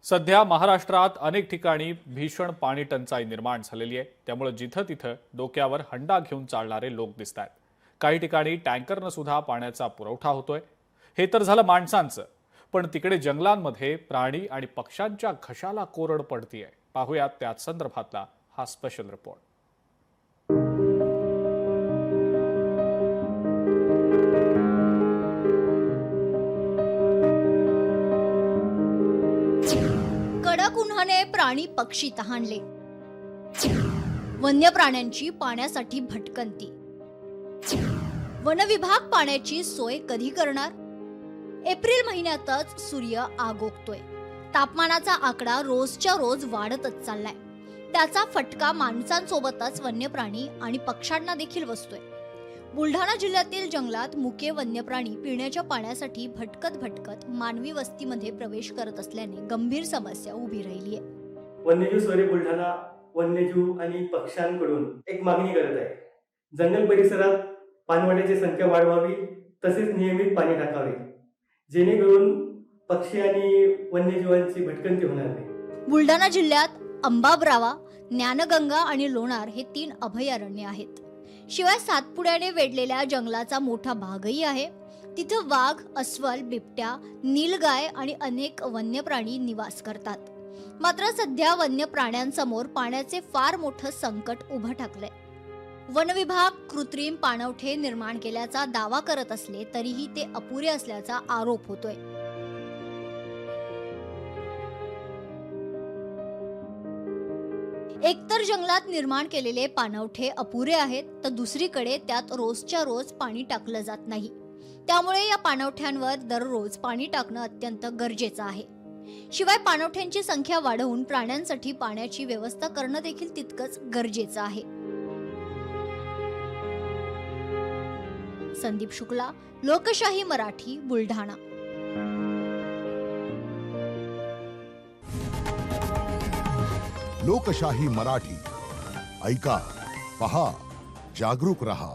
सध्या महाराष्ट्रात अनेक ठिकाणी भीषण पाणी टंचाई निर्माण झालेली आहे। त्यामुळे जिथं तिथं डोक्यावर हंडा घेऊन चालणारे लोक दिसतात। काही ठिकाणी टँकरनं सुद्धा पाण्याचा पुरवठा होतोय। हे तर झालं माणसांचं, पण तिकडे जंगलांमध्ये प्राणी आणि पक्ष्यांच्या घशाला कोरड पडतीये। पाहूयात त्याच संदर्भातला हा स्पेशल रिपोर्ट। कडक उन्हाने प्राणी पक्षी तहानले। वन्य प्राण्यांची पाण्यासाठी भटकंती। वन विभाग पाण्याची सोय कधी करणार? एप्रिल महिन्यातच सूर्य आगोगतोय। तापमानाचा आकडा रोजच्या रोज वाढतच चाललाय। त्याचा फटका माणसांसोबतच वन्य प्राणी आणि पक्ष्यांना देखील बसतोय। बुलढाणा जिल्ह्यातील जंगलात मुके वन्य प्राणी पिण्याच्या पाण्यासाठी भटकत मानवी वस्तीमध्ये प्रवेश करत असल्याने गंभीर समस्या उभी राहिली आहे। वन्यजीव सोरे बुलढाणा वन्यजीव आणि पक्ष्यांकडून एक मागणी करत आहे। जंगल परिसरात पाणवठ्याची संख्या वाढवावी, तसेच नियमित पाणी टाकावे, जेणेकरून पक्षी आणि वन्यजीवांची भटकंती होणार नाही। बुलढाणा जिल्ह्यात अंबाब्रावा, ज्ञानगंगा आणि लोणार हे 3 अभयारण्य आहेत। शिवाय सातपुड्याने वेढलेल्या जंगलाचा मोठा भागही आहे। तिथं वाघ, अस्वल, बिबट्या, नीलगाय आणि अनेक वन्य प्राणी निवास करतात। मात्र सध्या वन्य प्राण्यांसमोर पाण्याचे फार मोठं संकट उभं ठाकलंय। वन विभाग कृत्रिम पाणवठे निर्माण केल्याचा दावा करत असले तरीही ते अपुरे असल्याचा आरोप होतोय। एकतर जंगलात निर्माण केलेले पाणवठे अपुरे आहेत, तर दुसरीकडे त्यात रोजच्या रोज पाणी टाकलं जात नाही। त्यामुळे या पाणवठ्यांवर दररोज पाणी टाकणं अत्यंत गरजेचं आहे। शिवाय पाणवठ्यांची संख्या वाढवून प्राण्यांसाठी पाण्याची व्यवस्था करणं देखील तितकंच गरजेचं आहे। संदीप शुक्ला, लोकशाही मराठी, बुलढाणा। लोकशाही मराठी ऐका, पहा, जागरूक रहा।